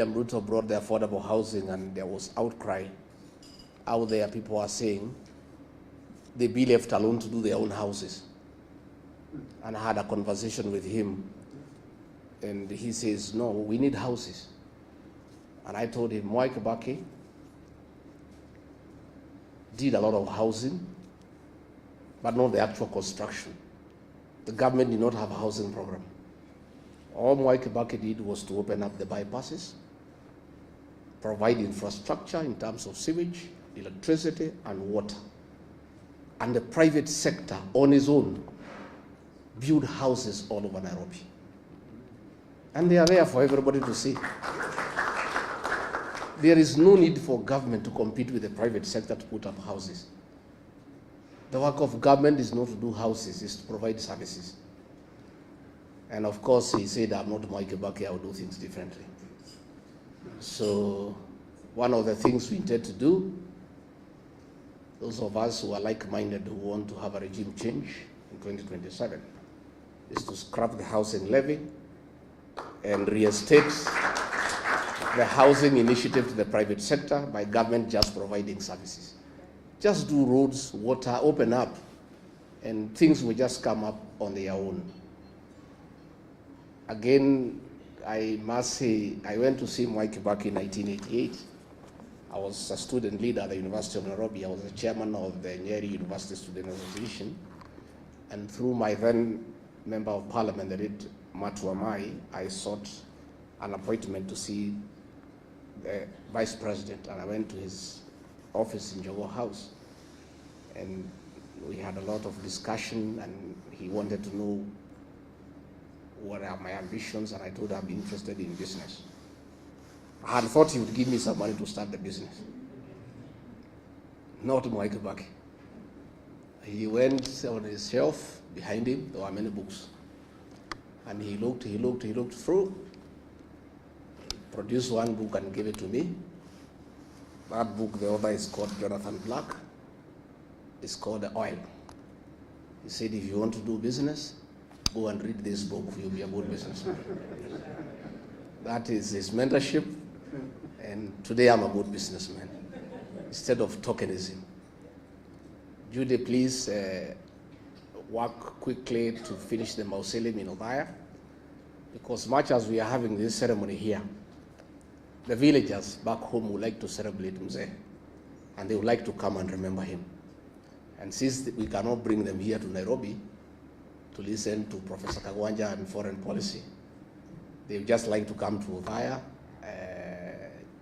Ruto brought the affordable housing and there was outcry out there. People are saying they'd be left alone to do their own houses. And I had a conversation with him and he says, no, we need houses. And I told him, Mwai Kibaki did a lot of housing, but not the actual construction. The government did not have a housing program. All Mwai Kibaki did was to open up the bypasses, provide infrastructure in terms of sewage, electricity, and water. And the private sector, on its own, build houses all over Nairobi. And they are there for everybody to see. There is no need for government to compete with the private sector to put up houses. The work of government is not to do houses, it's to provide services. And of course, he said, I'm not Mwai Kibaki, I will do things differently. So one of the things we intend to do, those of us who are like-minded who want to have a regime change in 2027, is to scrap the housing levy and reinstate the housing initiative to the private sector by government just providing services. Just do roads, water, open up, and things will just come up on their own. Again, I must say, I went to see Mwai Kibaki in 1988. I was a student leader at the University of Nairobi. I was the chairman of the Nyeri University Student Association. And through my then member of parliament, the late MATIANG'I, I sought an appointment to see the vice president, and I went to his office in Jogo House. And we had a lot of discussion, and he wanted to know what are my ambitions, and I told him I'm interested in business. I had thought he would give me some money to start the business. Not Mwai Kibaki. He went on his shelf, behind him, there were many books. And he looked through, produced one book and gave it to me. That book, the author is called Jonathan Black. It's called The Oil. He said, if you want to do business, go and read this book, you'll be a good businessman. That is his mentorship, and today I'm a good businessman, instead of tokenism. Judy, please work quickly to finish the mausoleum in Othaya, because much as we are having this ceremony here, the villagers back home would like to celebrate Mzee, and they would like to come and remember him. And since we cannot bring them here to Nairobi to listen to Professor Kagwanja and foreign policy, they would just like to come to Othaya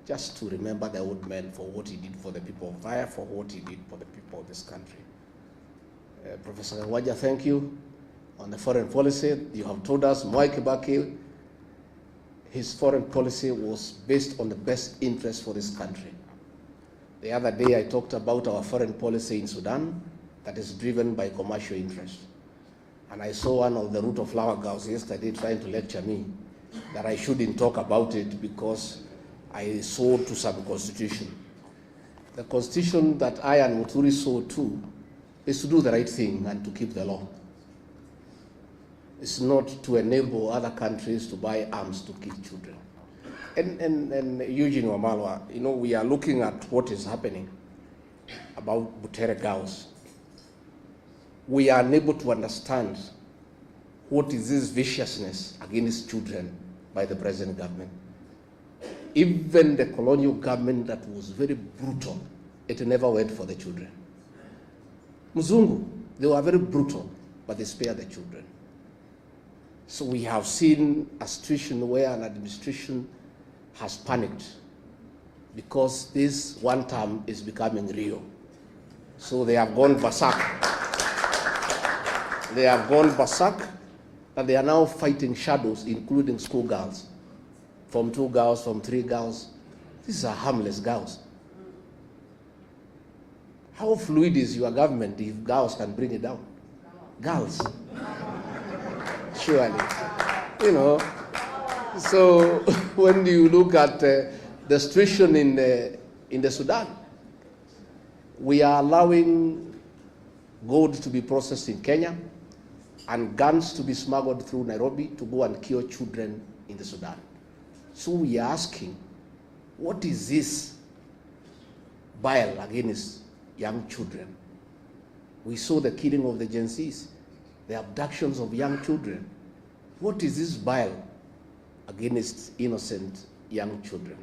just to remember the old man for what he did for the people of Othaya, for what he did for the people of this country. Professor Kagwanja, thank you. On the foreign policy, you have told us Mwai Kibaki, his foreign policy was based on the best interest for this country. The other day I talked about our foreign policy in Sudan that is driven by commercial interest. And I saw one of the Ruto flower girls yesterday trying to lecture me that I shouldn't talk about it because I sold to some constitution. The constitution that I and Muturi sold to is to do the right thing and to keep the law. It's not to enable other countries to buy arms to kill children. And Eugene Wamalwa, you know, we are looking at what is happening about Butere girls. We are unable to understand what is this viciousness against children by the present government. Even the colonial government that was very brutal, it never went for the children. Mzungu, they were very brutal, but they spared the children. So we have seen a situation where an administration has panicked because this one term is becoming real. So they have gone berserk. They have gone berserk, and they are now fighting shadows, including schoolgirls. From 2 girls, from 3 girls. These are harmless girls. How fluid is your government if girls can bring it down? Girls. Surely. You know. So when you look at the situation in the Sudan, we are allowing gold to be processed in Kenya and guns to be smuggled through Nairobi to go and kill children in the Sudan. So we are asking what is this bile against young children? We saw the killing of the Gen Zs, the abductions of young children. What is this bile against innocent young children?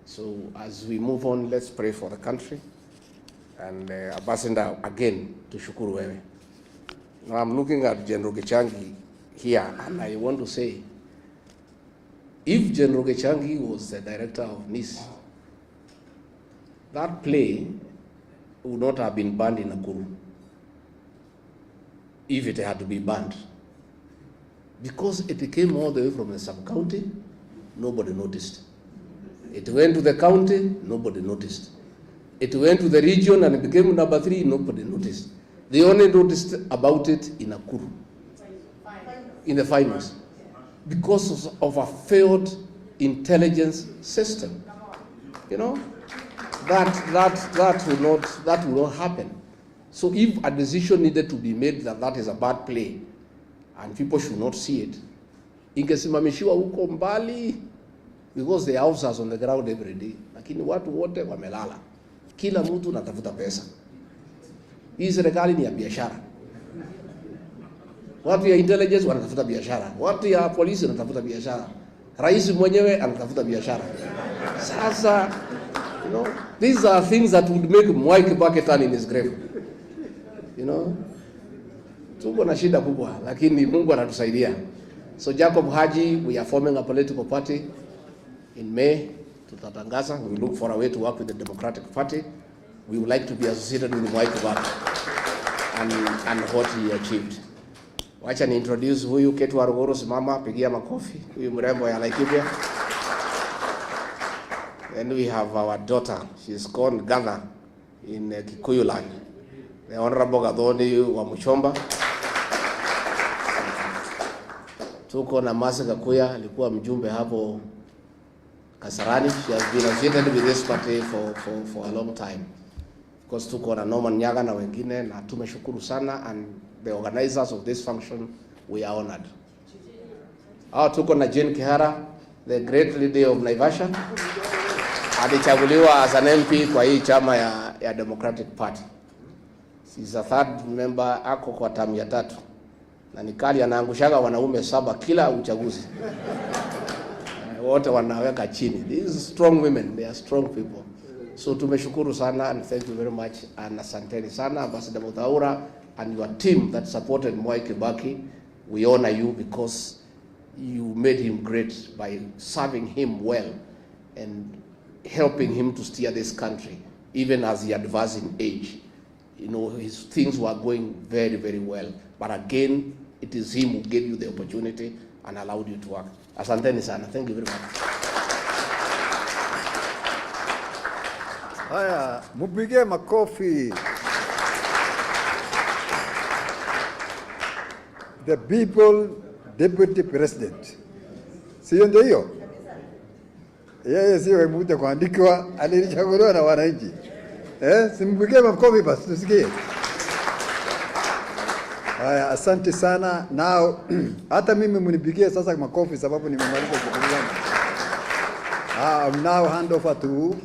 So as we move on, let's pray for the country. And Ambassador, again, to shukuru wewe. Now I'm looking at General Gachagua here, and I want to say, if General Gachagua was the director of NIS, that play would not have been banned in Nakuru if it had to be banned. Because it came all the way from the sub-county, nobody noticed. It went to the county, nobody noticed. It went to the region and it became number 3, nobody noticed. They only noticed about it in Nakuru, in the finals, because of a failed intelligence system. You know, that will not happen. So if a decision needed to be made that is a bad play and people should not see it, ingesimamishiwa huko mbali, because the officers on the ground every day, lakini watu wote wamelala, kila mtu anatafuta pesa. Hii serikali ni ya biashara. Watu ya intelligence wanatafuta biashara, watu ya polisi wanatafuta biashara, rais mwenyewe anatafuta biashara. Sasa, you know, these are things that would make Mwai Kibaki turn in his grave. You know, tuko na shida kubwa, lakini Mungu anatusaidia. So Jacob Haji, we are forming a political party in May. Tutatangaza. We look for a way to work with the Democratic Party. We would like to be associated with Mwai Kibaki and what he achieved. Wacha ni introduce huyu Ketu Arugoro, simama, pigia makofi. Huyu mrembo ya Laikipia. Then we have our daughter. She's called Ghana in Kikuyu land. The Honorable Gadoni wa Muchomba. Tuko na Masa Kakuya, alikuwa mjumbe hapo Kasarani. She has been associated with this party for a long time. Of course, tuko na Norman Nyaga na wengine, na tumeshukuru sana, and the organizers of this function, we are honored. Tuko na Jane Kihara, the great lady of Naivasha. Alichaguliwa as an MP kwa hii chama ya Democratic Party. She's a third member, ako kwa term ya 3. Na nikali anaangushaga wanaume 7 kila uchaguzi. Wote wanaweka chini. These strong women, they are strong people. So tumeshukuru sana, and thank you very much, and asanteni sana Ambassador Muthaura and your team that supported Mwai Kibaki. We honor you because you made him great by serving him well and helping him to steer this country, even as he advanced in age. You know, his things were going very, very well. But again, it is him who gave you the opportunity and allowed you to work. Asanteni sana. Thank you very much. Haya, mupige makofi. The people deputy president. Sio ndio hiyo? Yeye sio mtu kuandikwa, alichaguliwa na wananchi. Simpige makofi basi tusikie. Haya, asante sana. Now hata mimi mnipigie sasa makofi sababu nimemaliza kukueleza. I'll now hand over to